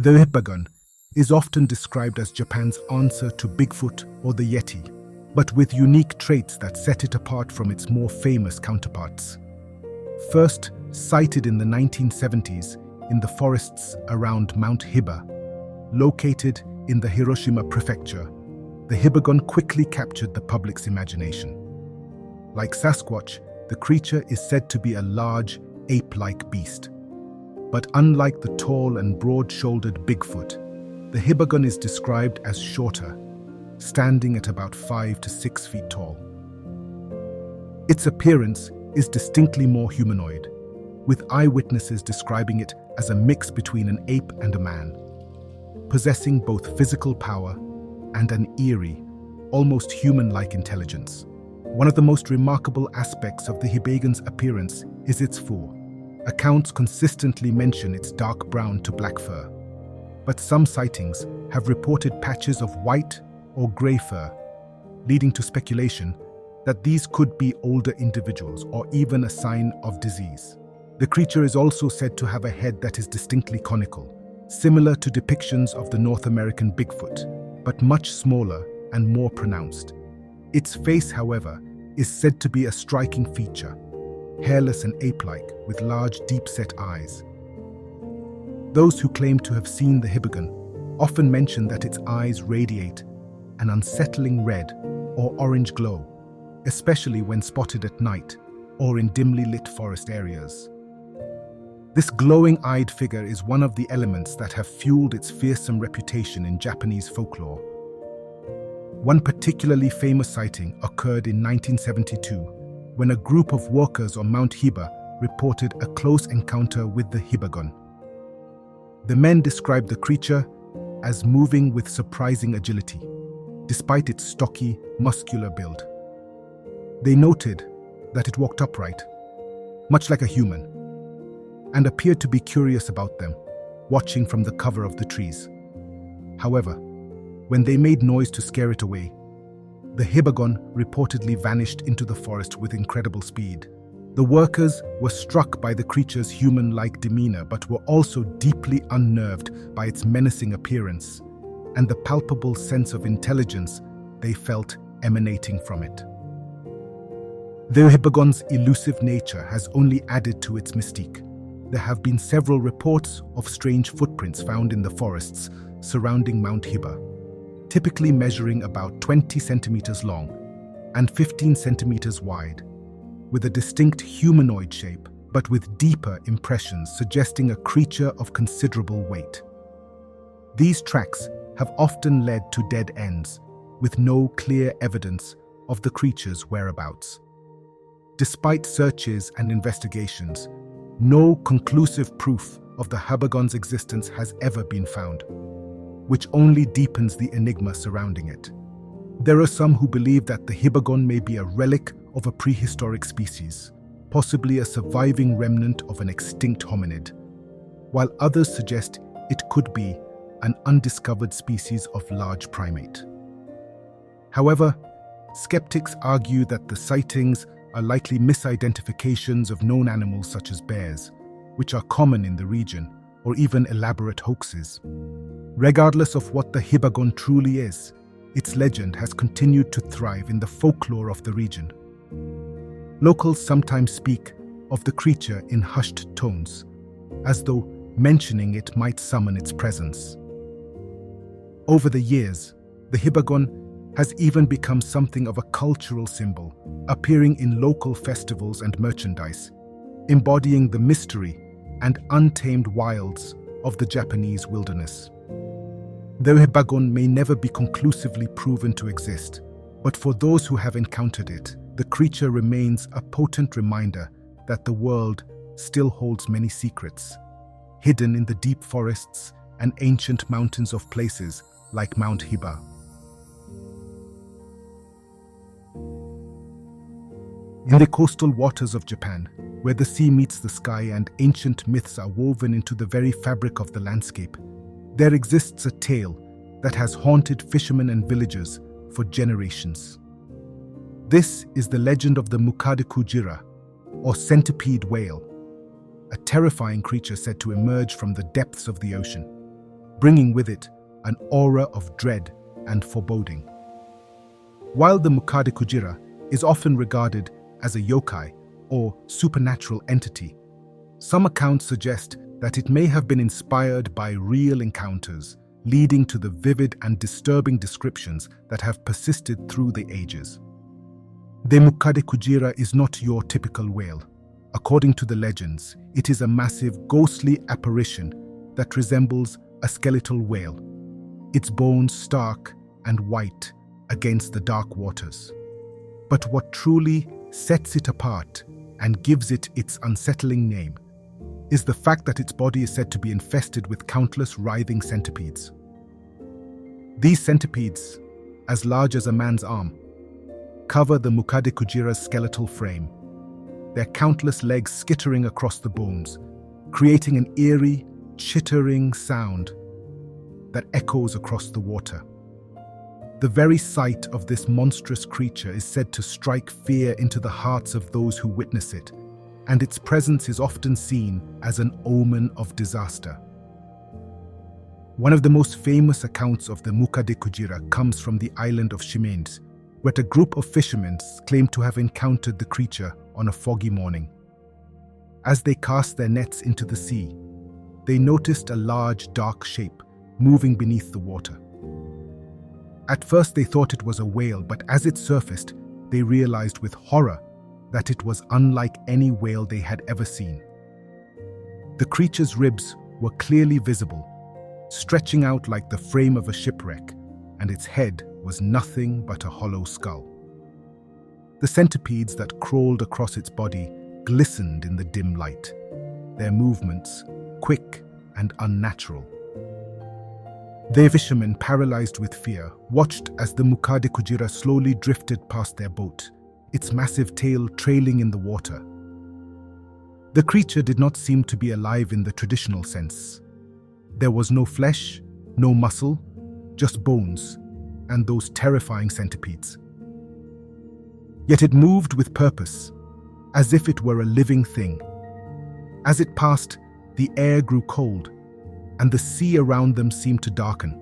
The Hibagon is often described as Japan's answer to Bigfoot or the Yeti, but with unique traits that set it apart from its more famous counterparts. First sighted in the 1970s in the forests around Mount Hiba, located in the Hiroshima prefecture, the Hibagon quickly captured the public's imagination. Like Sasquatch, the creature is said to be a large, ape-like beast. But unlike the tall and broad-shouldered Bigfoot, the Hibagon is described as shorter, standing at about 5 to 6 feet tall. Its appearance is distinctly more humanoid, with eyewitnesses describing it as a mix between an ape and a man, possessing both physical power and an eerie, almost human-like intelligence. One of the most remarkable aspects of the Hibagon's appearance is its fur. Accounts consistently mention its dark brown to black fur, but some sightings have reported patches of white or grey fur, leading to speculation that these could be older individuals or even a sign of disease. The creature is also said to have a head that is distinctly conical, similar to depictions of the North American Bigfoot, but much smaller and more pronounced. Its face, however, is said to be a striking feature, hairless and ape-like, with large, deep-set eyes. Those who claim to have seen the Hibagon often mention that its eyes radiate an unsettling red or orange glow, especially when spotted at night or in dimly lit forest areas. This glowing-eyed figure is one of the elements that have fueled its fearsome reputation in Japanese folklore. One particularly famous sighting occurred in 1972 when a group of workers on Mount Hiba reported a close encounter with the Hibagon. The men described the creature as moving with surprising agility, despite its stocky, muscular build. They noted that it walked upright, much like a human, and appeared to be curious about them, watching from the cover of the trees. However, when they made noise to scare it away, the Hibagon reportedly vanished into the forest with incredible speed. The workers were struck by the creature's human-like demeanor, but were also deeply unnerved by its menacing appearance and the palpable sense of intelligence they felt emanating from it. The Hibagon's elusive nature has only added to its mystique. There have been several reports of strange footprints found in the forests surrounding Mount Hiba, typically measuring about 20 centimeters long and 15 centimeters wide, with a distinct humanoid shape, but with deeper impressions suggesting a creature of considerable weight. These tracks have often led to dead ends, with no clear evidence of the creature's whereabouts. Despite searches and investigations, no conclusive proof of the Hibagon's existence has ever been found, which only deepens the enigma surrounding it. There are some who believe that the Hibagon may be a relic of a prehistoric species, possibly a surviving remnant of an extinct hominid, while others suggest it could be an undiscovered species of large primate. However, skeptics argue that the sightings are likely misidentifications of known animals such as bears, which are common in the region, or even elaborate hoaxes. Regardless of what the Hibagon truly is, its legend has continued to thrive in the folklore of the region. Locals sometimes speak of the creature in hushed tones, as though mentioning it might summon its presence. Over the years, the Hibagon has even become something of a cultural symbol, appearing in local festivals and merchandise, embodying the mystery and untamed wilds of the Japanese wilderness. The Hibagon may never be conclusively proven to exist, but for those who have encountered it, the creature remains a potent reminder that the world still holds many secrets, hidden in the deep forests and ancient mountains of places like Mount Hiba. In the coastal waters of Japan, where the sea meets the sky and ancient myths are woven into the very fabric of the landscape, there exists a tale that has haunted fishermen and villagers for generations. This is the legend of the Mukade-Kujira, or centipede whale, a terrifying creature said to emerge from the depths of the ocean. bringing with it an aura of dread and foreboding. While the Mukade-Kujira is often regarded as a yokai or supernatural entity, some accounts suggest that it may have been inspired by real encounters, leading to the vivid and disturbing descriptions that have persisted through the ages. The Mukade-Kujira is not your typical whale. According to the legends, it is a massive, ghostly apparition that resembles a skeletal whale, its bones stark and white against the dark waters. But what truly sets it apart and gives it its unsettling name is the fact that its body is said to be infested with countless writhing centipedes. These centipedes, as large as a man's arm, cover the Mukade-Kujira's skeletal frame, their countless legs skittering across the bones, creating an eerie, chittering sound that echoes across the water. The very sight of this monstrous creature is said to strike fear into the hearts of those who witness it, and its presence is often seen as an omen of disaster. One of the most famous accounts of the Mukade-Kujira comes from the island of Chimènes, where a group of fishermen claim to have encountered the creature on a foggy morning. As they cast their nets into the sea, they noticed a large, dark shape moving beneath the water. At first they thought it was a whale, but as it surfaced, they realized with horror that it was unlike any whale they had ever seen. The creature's ribs were clearly visible, stretching out like the frame of a shipwreck, and its head was nothing but a hollow skull. The centipedes that crawled across its body glistened in the dim light, their movements quick and unnatural. The fishermen, paralyzed with fear, watched as the Mukade-Kujira slowly drifted past their boat, its massive tail trailing in the water. The creature did not seem to be alive in the traditional sense. There was no flesh, no muscle, just bones, and those terrifying centipedes. Yet it moved with purpose, as if it were a living thing. As it passed, the air grew cold, and the sea around them seemed to darken.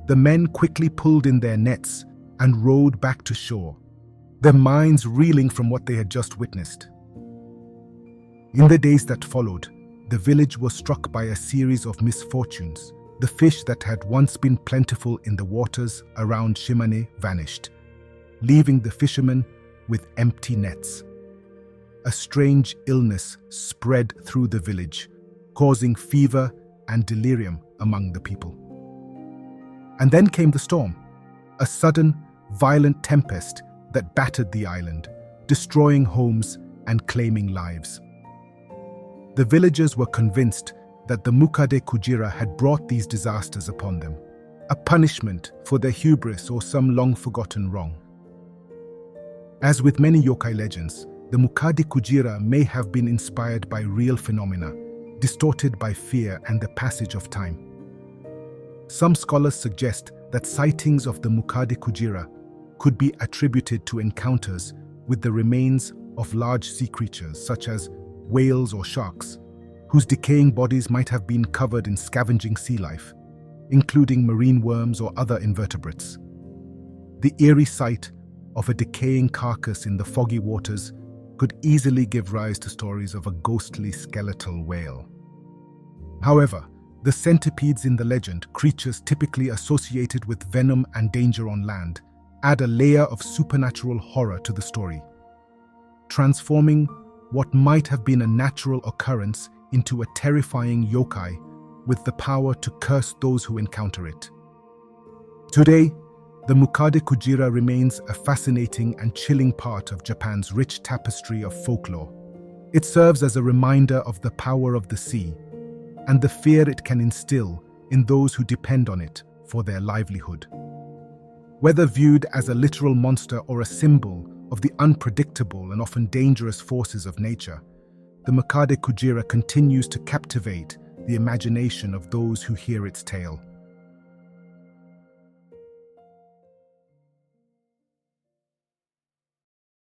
The men quickly pulled in their nets and rowed back to shore, their minds reeling from what they had just witnessed. In the days that followed, the village was struck by a series of misfortunes. The fish that had once been plentiful in the waters around Chimènes vanished, leaving the fishermen with empty nets. A strange illness spread through the village, causing fever and delirium among the people. And then came the storm, a sudden, violent tempest that battered the island, destroying homes and claiming lives. The villagers were convinced that the Mukade-Kujira had brought these disasters upon them, a punishment for their hubris or some long-forgotten wrong. As with many yokai legends, the Mukade-Kujira may have been inspired by real phenomena, distorted by fear and the passage of time. Some scholars suggest that sightings of the Mukade-Kujira could be attributed to encounters with the remains of large sea creatures such as whales or sharks, whose decaying bodies might have been covered in scavenging sea life, including marine worms or other invertebrates. The eerie sight of a decaying carcass in the foggy waters could easily give rise to stories of a ghostly skeletal whale. However, the centipedes in the legend, creatures typically associated with venom and danger on land, add a layer of supernatural horror to the story, transforming what might have been a natural occurrence into a terrifying yokai with the power to curse those who encounter it. Today, the Mukade-Kujira remains a fascinating and chilling part of Japan's rich tapestry of folklore. It serves as a reminder of the power of the sea and the fear it can instill in those who depend on it for their livelihood. Whether viewed as a literal monster or a symbol of the unpredictable and often dangerous forces of nature, the Mukade-Kujira continues to captivate the imagination of those who hear its tale.